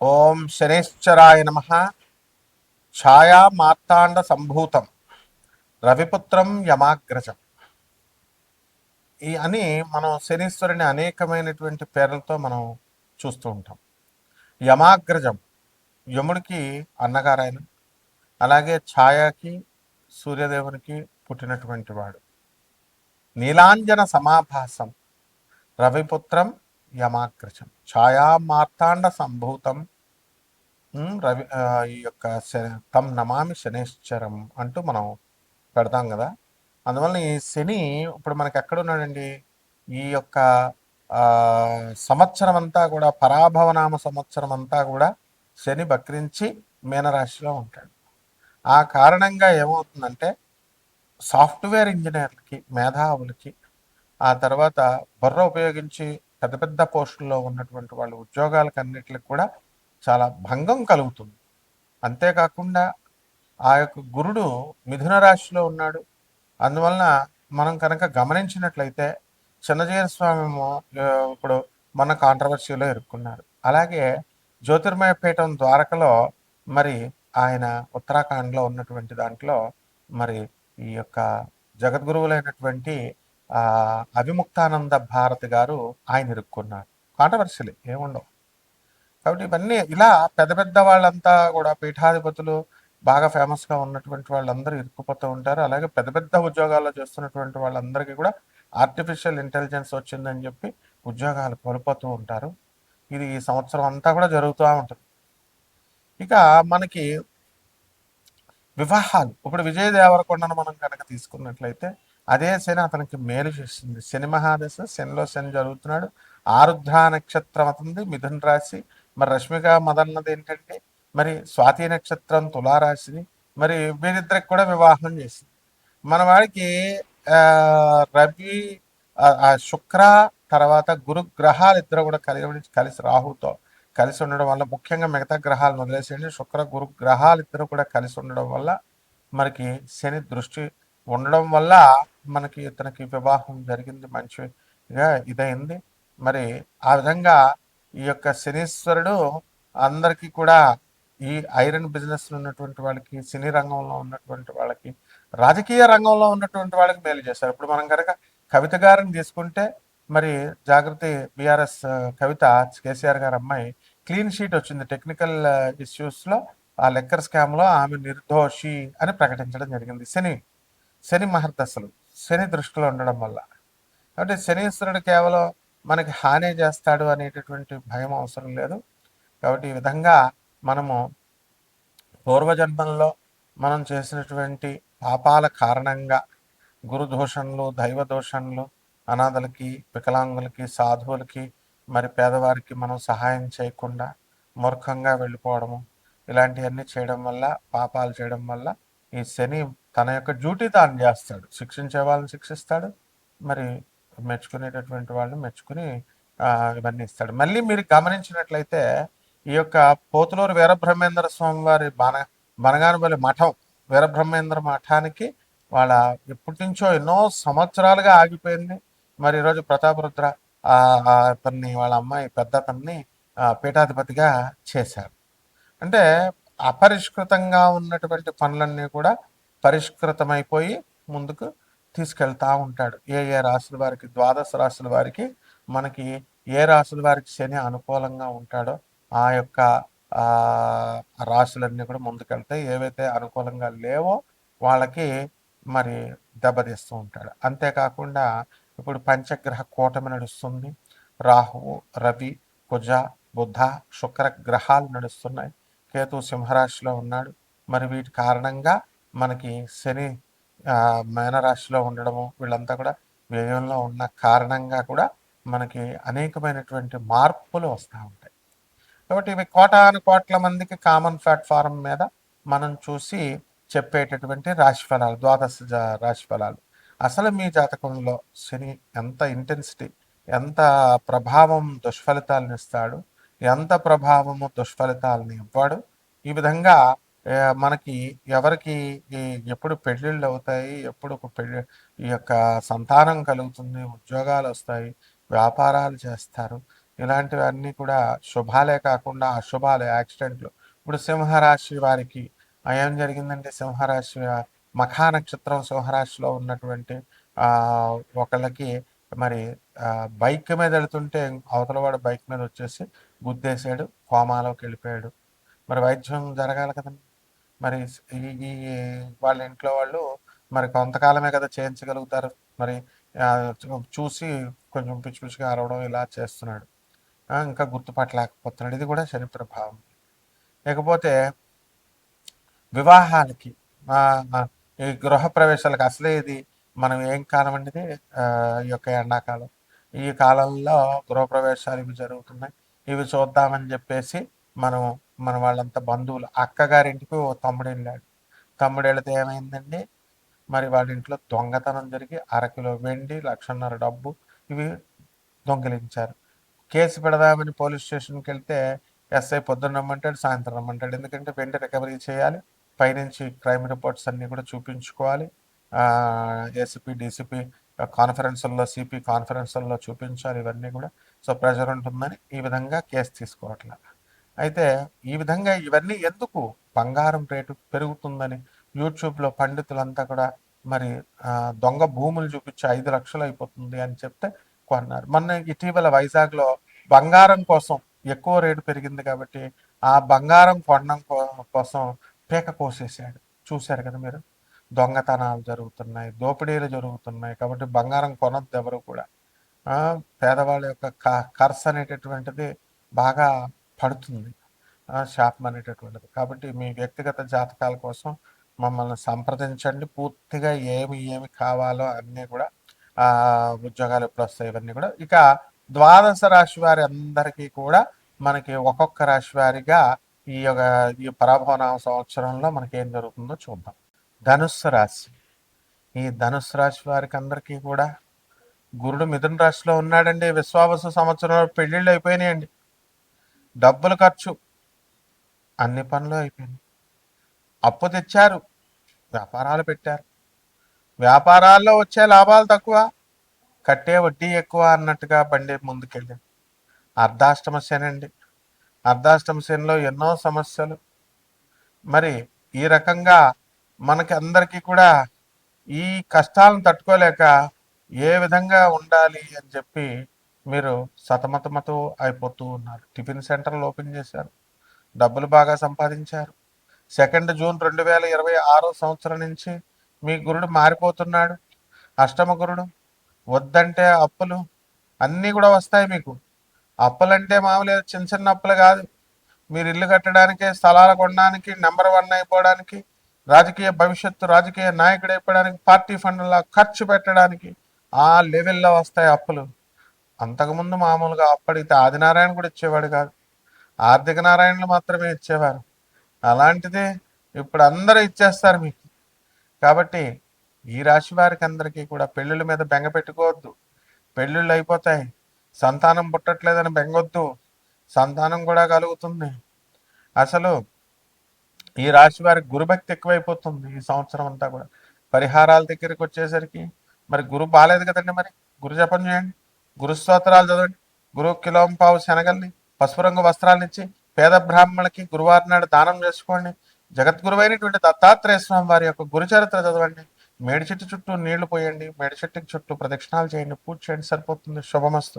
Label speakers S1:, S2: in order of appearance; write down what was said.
S1: ఓం శనేశ్వరాయ నమ. ఛాయా మార్తాండ సంభూతం రవిపుత్రం యమాగ్రజం. అని మనం శనీశ్వరుని అనేకమైనటువంటి పేర్లతో మనం చూస్తూ ఉంటాం. యమాగ్రజం యముడికి అన్నగారాయన, అలాగే ఛాయాకి సూర్యదేవునికి పుట్టినటువంటి వాడు. నీలాంజన సమాభాసం రవిపుత్రం యమాగ్రజం ఛాయా మార్తాండ సంభూతం రవి ఈ యొక్క తం నమామి శనేశ్వరం అంటూ మనం పెడతాం కదా. అందువల్ల ఈ శని ఇప్పుడు మనకి ఎక్కడున్నాడండి? ఈ యొక్క సంవత్సరం అంతా కూడా, పరాభవనామ సంవత్సరం అంతా కూడా శని వక్రించి మీనరాశిలో ఉంటాడు. ఆ కారణంగా ఏమవుతుందంటే సాఫ్ట్వేర్ ఇంజనీర్లకి, మేధావులకి, ఆ తర్వాత బుర్ర ఉపయోగించి పెద్ద పెద్ద పోస్టుల్లో ఉన్నటువంటి వాళ్ళ ఉద్యోగాలకు అన్నిటికి కూడా చాలా భంగం కలుగుతుంది. అంతేకాకుండా ఆ యొక్క గురుడు మిథున రాశిలో ఉన్నాడు. అందువలన మనం కనుక గమనించినట్లయితే చిన్నజీర స్వామి ఇప్పుడు మొన్న కాంట్రవర్సీలో ఇరుక్కున్నారు. అలాగే జ్యోతిర్మయ పీఠం ద్వారకలో మరి ఆయన ఉత్తరాఖండ్లో ఉన్నటువంటి దాంట్లో మరి ఈ యొక్క జగద్గురువులైనటువంటి అవిముక్తానంద భారతి గారు ఆయన ఇరుక్కున్నారు. కాంట్రవర్సీలు ఏముండవు. కాబట్టి ఇవన్నీ ఇలా పెద్ద పెద్ద వాళ్ళంతా కూడా పీఠాధిపతులు, బాగా ఫేమస్గా ఉన్నటువంటి వాళ్ళందరూ ఇరుక్కుపోతూ ఉంటారు. అలాగే పెద్ద పెద్ద ఉద్యోగాల్లో చేస్తున్నటువంటి వాళ్ళందరికీ కూడా ఆర్టిఫిషియల్ ఇంటెలిజెన్స్ వచ్చిందని చెప్పి ఉద్యోగాలు కోల్పోతూ ఉంటారు. ఇది ఈ సంవత్సరం అంతా కూడా జరుగుతూ ఉంటుంది. ఇక మనకి వివాహాలు, ఇప్పుడు విజయ దేవరకొండను మనం కనుక తీసుకున్నట్లయితే అదే శని అతనికి మేలు చేస్తుంది. శని మహాదశ, శనిలో శని జరుగుతున్నాడు. ఆరుద్ర నక్షత్రం అవుతుంది మిథున రాశి. మరి రష్మిక మదన్నది ఏంటంటే మరి స్వాతి నక్షత్రం తులారాశిని. మరి వీరిద్దరికి కూడా వివాహం చేసింది. మన వాడికి రవి, శుక్ర, తర్వాత గురు గ్రహాలు ఇద్దరు కూడా కలిసి రాహుతో కలిసి ఉండడం వల్ల, ముఖ్యంగా మిగతా గ్రహాలను వదిలేసేయండి, శుక్ర గురు గ్రహాలు ఇద్దరు కూడా కలిసి ఉండడం వల్ల మనకి శని దృష్టి ఉండడం వల్ల మనకి ఇతనికి వివాహం జరిగింది, మంచిగా ఇదైంది. మరి ఆ విధంగా ఈ యొక్క శనీశ్వరుడు అందరికీ కూడా ఈ ఐరన్ బిజినెస్ ఉన్నటువంటి వాళ్ళకి, సినీ రంగంలో ఉన్నటువంటి వాళ్ళకి, రాజకీయ రంగంలో ఉన్నటువంటి వాళ్ళకి మేలు చేశారు. ఇప్పుడు మనం కనుక కవిత గారిని తీసుకుంటే మరి జాగృతి బీఆర్ఎస్ కవిత, కేసీఆర్ గారి అమ్మాయి, క్లీన్ షీట్ వచ్చింది టెక్నికల్ ఇష్యూస్లో. ఆ లెక్కర్ స్కామ్లో ఆమె నిర్దోషి అని ప్రకటించడం జరిగింది. శని మహర్దశలు శని దృష్టిలో ఉండడం వల్ల. కాబట్టి శనీశ్వరుడు కేవలం మనకి హాని చేస్తాడు అనేటటువంటి భయం అవసరం లేదు. కాబట్టి ఈ విధంగా మనము పూర్వజన్మంలో మనం చేసినటువంటి పాపాల కారణంగా గురుదోషణలు, దైవ దోషణలు, అనాథలకి, వికలాంగులకి, సాధువులకి, మరి పేదవారికి మనం సహాయం చేయకుండా మూర్ఖంగా వెళ్ళిపోవడము, ఇలాంటివన్నీ చేయడం వల్ల, పాపాలు చేయడం వల్ల ఈ శని తన యొక్క డ్యూటీ తాను చేస్తాడు. శిక్షించే వాళ్ళని శిక్షిస్తాడు, మరి మెచ్చుకునేటటువంటి వాళ్ళని మెచ్చుకుని ఇవన్నీ ఇస్తాడు. మళ్ళీ మీరు గమనించినట్లయితే ఈ యొక్క పోతులూరు వీరబ్రహ్మేంద్ర స్వామి వారి బనగానపల్లి మఠం, వీరబ్రహ్మేంద్ర మఠానికి వాళ్ళ ఎప్పటి నుంచో ఎన్నో సంవత్సరాలుగా ఆగిపోయింది. మరి ఈరోజు ప్రతాపరుద్ర అతన్ని, వాళ్ళ అమ్మాయి పెద్ద అతన్ని పీఠాధిపతిగా చేశారు. అంటే అపరిష్కృతంగా ఉన్నటువంటి పనులన్నీ కూడా పరిష్కృతమైపోయి ముందుకు తీసుకెళ్తా ఉంటాడు. ఏ ఏ రాశుల వారికి, ద్వాదశ రాశుల వారికి, మనకి ఏ రాశుల వారికి శని అనుకూలంగా ఉంటాడో ఆ యొక్క రాశులన్నీ కూడా ముందుకెళ్తాయి. ఏవైతే అనుకూలంగా లేవో వాళ్ళకి మరి దెబ్బతీస్తూ ఉంటాడు. అంతేకాకుండా ఇప్పుడు పంచగ్రహ కూటమి నడుస్తుంది. రాహువు, రవి, కుజ, బుధ, శుక్ర గ్రహాలు నడుస్తున్నాయి. కేతు సింహరాశిలో ఉన్నాడు. మరి వీటి కారణంగా మనకి శని మేనరాశిలో ఉండడము, వీళ్ళంతా కూడా వ్యయంలో ఉన్న కారణంగా కూడా మనకి అనేకమైనటువంటి మార్పులు వస్తూ ఉంటాయి. కాబట్టి ఇవి కోటాను కోట్ల మందికి కామన్ ప్లాట్ఫారం మీద మనం చూసి చెప్పేటటువంటి రాశిఫలాలు, ద్వాదశ రాశిఫలాలు. అసలు మీ జాతకంలో శని ఎంత ఇంటెన్సిటీ, ఎంత ప్రభావం దుష్ఫలితాలను ఇస్తాడు, ఎంత ప్రభావము దుష్ఫలితాలను ఇవ్వడు, ఈ విధంగా మనకి ఎవరికి ఎప్పుడు పెళ్ళిళ్ళు అవుతాయి, ఎప్పుడు ఈ యొక్క సంతానం కలుగుతుంది, ఉద్యోగాలు వస్తాయి, వ్యాపారాలు చేస్తారు, ఇలాంటివన్నీ కూడా శుభాలే కాకుండా అశుభాలే, యాక్సిడెంట్లు. ఇప్పుడు సింహరాశి వారికి ఏం జరిగిందంటే, మఖా నక్షత్రం సింహరాశిలో ఉన్నటువంటి ఒకళ్ళకి మరి బైక్ మీద వెళ్తుంటే అవతల వాడు బైక్ మీద వచ్చేసి గుద్దేశాడు, కోమాలోకి వెళ్ళిపోయాడు. మరి వైద్యం జరగాలి కదండి. మరి ఈ ఈ వాళ్ళ ఇంట్లో వాళ్ళు మరి కొంతకాలమే కదా చేయించగలుగుతారు. మరి చూసి కొంచెం పిచ్చి పిచ్చిగా అరవడం ఇలా చేస్తున్నాడు. ఇంకా గుర్తుపట్టలేకపోతున్నాడు. ఇది కూడా శని ప్రభావం. లేకపోతే వివాహాలకి ఈ గృహ ప్రవేశాలకు అసలే ఇది మనం ఏం కాలం అండి ఇది, ఈ యొక్క ఎండాకాలం. ఈ కాలంలో గృహప్రవేశాలు ఇవి జరుగుతున్నాయి. ఇవి చూద్దామని చెప్పేసి మనం మన వాళ్ళంతా బంధువులు అక్కగారింటికి ఓ తమ్ముడు వెళ్ళాడు. తమ్ముడు వెళితే ఏమైందండి, మరి వాళ్ళ ఇంట్లో దొంగతనం జరిగి అరకిలో వెండి, 1,50,000 డబ్బు ఇవి దొంగిలించారు. కేసు పెడదామని పోలీస్ స్టేషన్కి వెళ్తే ఎస్ఐ పొద్దున్న రమ్మంటాడు, సాయంత్రం రమ్మంటాడు. ఎందుకంటే వెండి రికవరీ చేయాలి, పైనుంచి క్రైమ్ రిపోర్ట్స్ అన్నీ కూడా చూపించుకోవాలి. ఏసీపీ డీసీపీ కాన్ఫరెన్సుల్లో, సిపి కాన్ఫరెన్సుల్లో చూపించాలి ఇవన్నీ కూడా. సో ప్రెజర్ ఉంటుందని ఈ విధంగా కేసు తీసుకోవట్ల. అయితే ఈ విధంగా ఇవన్నీ ఎందుకు, బంగారం రేటు పెరుగుతుందని యూట్యూబ్లో పండితులంతా కూడా మరి దొంగ భూములు చూపించి 5 లక్షలు అయిపోతుంది అని చెప్తే కొన్నారు. మొన్న ఇటీవల వైజాగ్లో బంగారం కోసం ఎక్కువ రేటు పెరిగింది కాబట్టి ఆ బంగారం కొనడం కోసం పీక కోసేసాడు. చూశారు కదా మీరు. దొంగతనాలు జరుగుతున్నాయి, దోపిడీలు జరుగుతున్నాయి. కాబట్టి బంగారం కొనద్దు ఎవరు కూడా. పేదవాళ్ళ యొక్క ఖర్చు అనేటటువంటిది బాగా పడుతుంది, శాపం అనేటటువంటిది. కాబట్టి మీ వ్యక్తిగత జాతకాల కోసం మమ్మల్ని సంప్రదించండి. పూర్తిగా ఏమి కావాలో అన్నీ కూడా, ఉద్యోగాలు ఎప్పుడు వస్తాయి ఇవన్నీ కూడా. ఇక ద్వాదశ రాశి వారి అందరికీ కూడా మనకి ఒక్కొక్క రాశి వారిగా ఈ పరాభవనామ సంవత్సరంలో మనకి ఏం జరుగుతుందో చూద్దాం. ధనుస్సు రాశి. ఈ ధనుస్సు రాశి వారికి అందరికీ కూడా గురుడు మిథున రాశిలో ఉన్నాడండి. విశ్వావసు సంవత్సరంలో పెళ్లిళ్ళు అయిపోయినాయండి, డబ్బులు ఖర్చు, అన్ని పనులు అయిపోయినాయి. అప్పు తెచ్చారు, వ్యాపారాలు పెట్టారు, వ్యాపారాల్లో వచ్చే లాభాలు తక్కువ, కట్టే వడ్డీ ఎక్కువ అన్నట్టుగా బండి ముందుకెళ్ళింది. అర్ధాష్టమ శని అండి. అర్ధాష్టమ శనిలో ఎన్నో సమస్యలు. మరి ఈ రకంగా మనకి అందరికీ కూడా ఈ కష్టాలను తట్టుకోలేక ఏ విధంగా ఉండాలి అని చెప్పి మీరు సతమతమతో అయిపోతూ ఉన్నారు. టిఫిన్ సెంటర్లు ఓపెన్ చేశారు, డబ్బులు బాగా సంపాదించారు. 2 జూన్ 2026 సంవత్సరం నుంచి మీ గురుడు మారిపోతున్నాడు. అష్టమ గురుడు. వద్దంటే అప్పులు అన్నీ కూడా వస్తాయి మీకు. అప్పులంటే మామూలు చిన్న చిన్న అప్పులు కాదు. మీరు ఇల్లు కట్టడానికి, స్థలాలు కొనడానికి, నెంబర్ 1 అయిపోవడానికి, రాజకీయ భవిష్యత్తు, రాజకీయ నాయకుడు అయిపోవడానికి, పార్టీ ఫండ్లా ఖర్చు పెట్టడానికి ఆ లెవెల్లో వస్తాయి అప్పులు. అంతకుముందు మామూలుగా అప్పడితే ఆదినారాయణ కూడా ఇచ్చేవాడు కాదు, ఆర్థిక నారాయణలు మాత్రమే ఇచ్చేవారు. అలాంటిది ఇప్పుడు అందరూ ఇచ్చేస్తారు మీకు. కాబట్టి ఈ రాశి వారికి అందరికీ కూడా పెళ్ళిళ్ళ మీద బెంగ పెట్టుకోవద్దు. పెళ్ళిళ్ళు అయిపోతాయి. సంతానం పుట్టట్లేదని బెంగొద్దు, సంతానం కూడా కలుగుతుంది. అసలు ఈ రాశి వారికి గురుభక్తి ఎక్కువైపోతుంది ఈ సంవత్సరం అంతా కూడా. పరిహారాల దగ్గరికి వచ్చేసరికి మరి గురు బాగాలేదు కదండి. మరి గురు జపం చేయండి, గురు స్తోత్రాలు చదవండి, గురు కిలోంపావు శనగల్ని, పసుపు రంగు వస్త్రాలను ఇచ్చి పేద బ్రాహ్మణులకి గురువారం నాడు దానం చేసుకోండి. జగద్గురువైనటువంటి దత్తాత్రేయ స్వామి వారి యొక్క గురు చరిత్ర చదవండి. మేడి చెట్టు చుట్టూ నీళ్లు పోయండి, మేడి చెట్టుకి చుట్టూ ప్రదక్షిణాలు చేయండి, పూజ చేయండి, సరిపోతుంది. శుభమస్తు.